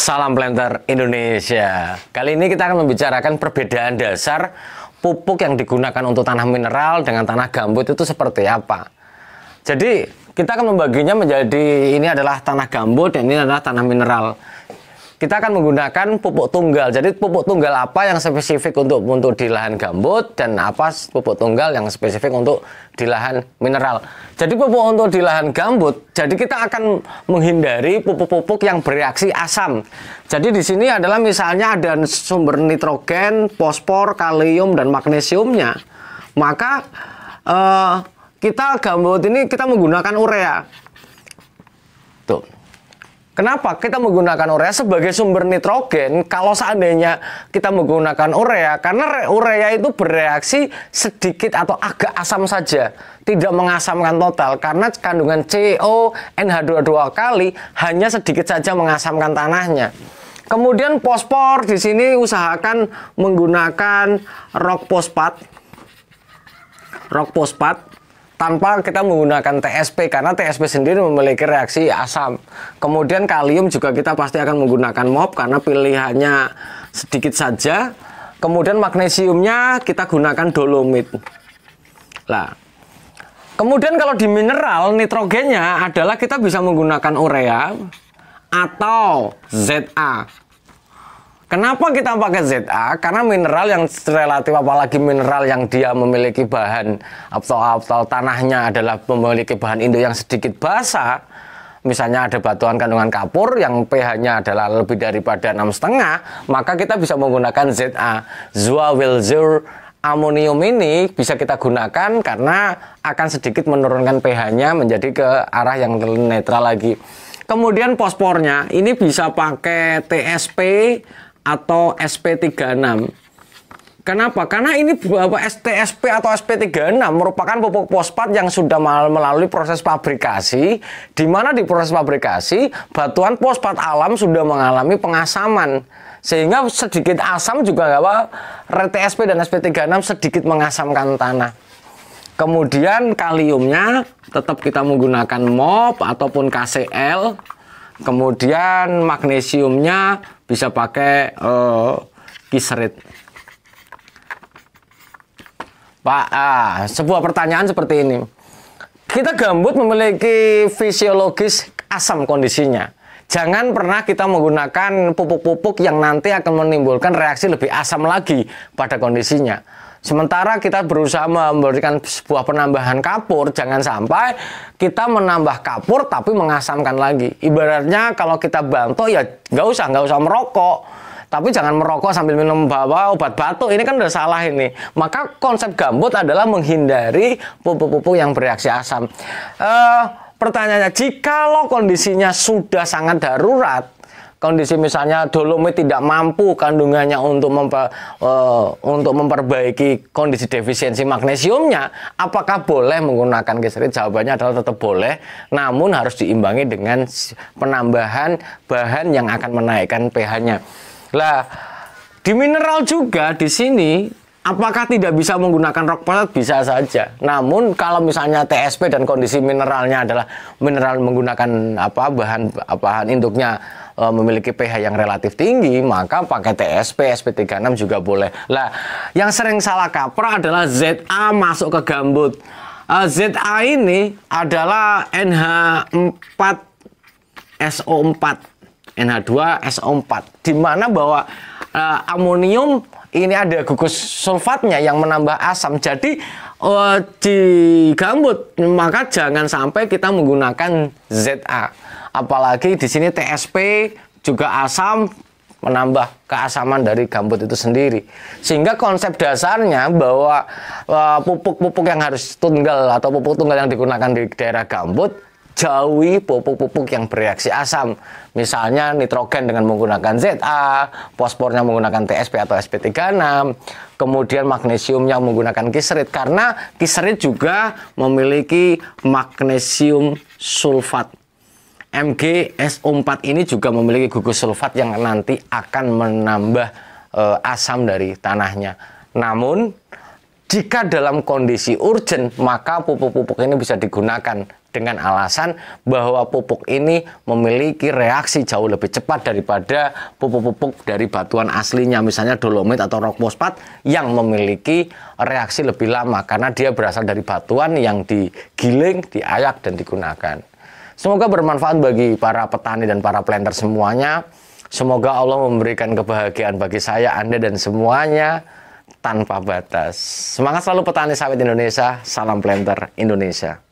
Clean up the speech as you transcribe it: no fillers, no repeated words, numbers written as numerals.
Salam Planter Indonesia. Kali ini kita akan membicarakan perbedaan dasar pupuk yang digunakan untuk tanah mineral dengan tanah gambut itu seperti apa. Jadi kita akan membaginya menjadi ini adalah tanah gambut dan ini adalah tanah mineral. Kita akan menggunakan pupuk tunggal. Jadi pupuk tunggal apa yang spesifik untuk di lahan gambut dan apa pupuk tunggal yang spesifik untuk di lahan mineral. Jadi pupuk untuk di lahan gambut, jadi kita akan menghindari pupuk-pupuk yang bereaksi asam. Jadi di sini adalah misalnya ada sumber nitrogen, fosfor, kalium dan magnesiumnya. Maka kita gambut ini kita menggunakan urea. Tuh. Kenapa kita menggunakan urea sebagai sumber nitrogen? Kalau seandainya kita menggunakan urea, karena urea itu bereaksi sedikit atau agak asam saja, tidak mengasamkan total, karena kandungan CO, NH2 kali hanya sedikit saja mengasamkan tanahnya. Kemudian fosfor di sini usahakan menggunakan rock fosfat tanpa kita menggunakan TSP, karena TSP sendiri memiliki reaksi asam. Kemudian kalium juga kita pasti akan menggunakan MOP karena pilihannya sedikit saja. Kemudian magnesiumnya kita gunakan dolomit. Nah, kemudian kalau di mineral nitrogennya adalah kita bisa menggunakan urea atau ZA. Kenapa kita pakai ZA? Karena mineral yang relatif, apalagi mineral yang dia memiliki bahan atau tanahnya adalah memiliki bahan induk yang sedikit basah. Misalnya ada batuan kandungan kapur yang pH-nya adalah lebih daripada 6,5, maka kita bisa menggunakan ZA. Zoawilzer amonium ini bisa kita gunakan karena akan sedikit menurunkan pH-nya menjadi ke arah yang netral lagi. Kemudian fosfornya ini bisa pakai TSP atau SP36. Kenapa? Karena ini TSP atau SP36 merupakan pupuk fosfat yang sudah melalui proses pabrikasi, di mana di proses pabrikasi batuan fosfat alam sudah mengalami pengasaman, sehingga sedikit asam juga nggak apa, TSP dan SP36 sedikit mengasamkan tanah. Kemudian kaliumnya tetap kita menggunakan MOP ataupun KCl. Kemudian magnesiumnya bisa pakai kisrit. Pak, sebuah pertanyaan seperti ini. Kita gambut memiliki fisiologis asam kondisinya. Jangan pernah kita menggunakan pupuk-pupuk yang nanti akan menimbulkan reaksi lebih asam lagi pada kondisinya. Sementara kita berusaha memberikan sebuah penambahan kapur, jangan sampai kita menambah kapur tapi mengasamkan lagi. Ibaratnya kalau kita bantu ya nggak usah merokok, tapi jangan merokok sambil minum obat batuk, ini kan udah salah ini. Maka konsep gambut adalah menghindari pupuk-pupuk yang bereaksi asam. Pertanyaannya, jikalau kondisinya sudah sangat darurat, kondisi misalnya dolomit tidak mampu kandungannya untuk memperbaiki kondisi defisiensi magnesiumnya, apakah boleh menggunakan kisrit? Jawabannya adalah tetap boleh, namun harus diimbangi dengan penambahan bahan yang akan menaikkan pH-nya. Lah, di mineral juga di sini apakah tidak bisa menggunakan rock fosfat? Bisa saja. Namun kalau misalnya TSP dan kondisi mineralnya adalah mineral menggunakan bahan induknya memiliki pH yang relatif tinggi, maka pakai TSP, SP36 juga boleh. Lah, yang sering salah kaprah adalah ZA masuk ke gambut. ZA ini adalah NH4SO4, NH2SO4, di mana bahwa amonium ini ada gugus sulfatnya yang menambah asam. Jadi di gambut maka jangan sampai kita menggunakan ZA. Apalagi di sini TSP juga asam, menambah keasaman dari gambut itu sendiri. Sehingga konsep dasarnya bahwa pupuk-pupuk yang harus tunggal atau pupuk tunggal yang digunakan di daerah gambut, jauhi pupuk-pupuk yang bereaksi asam. Misalnya nitrogen dengan menggunakan ZA, fosfornya menggunakan TSP atau SP36, kemudian magnesiumnya menggunakan kisrit, karena kisrit juga memiliki magnesium sulfat. MgSO4 ini juga memiliki gugus sulfat yang nanti akan menambah asam dari tanahnya. Namun jika dalam kondisi urgent, maka pupuk-pupuk ini bisa digunakan. dengan alasan bahwa pupuk ini memiliki reaksi jauh lebih cepat daripada pupuk-pupuk dari batuan aslinya, misalnya dolomit atau rock fosfat yang memiliki reaksi lebih lama karena dia berasal dari batuan yang digiling, diayak, dan digunakan. Semoga bermanfaat bagi para petani dan para planter semuanya. Semoga Allah memberikan kebahagiaan bagi saya, Anda, dan semuanya tanpa batas. Semangat selalu petani sawit Indonesia, salam planter Indonesia.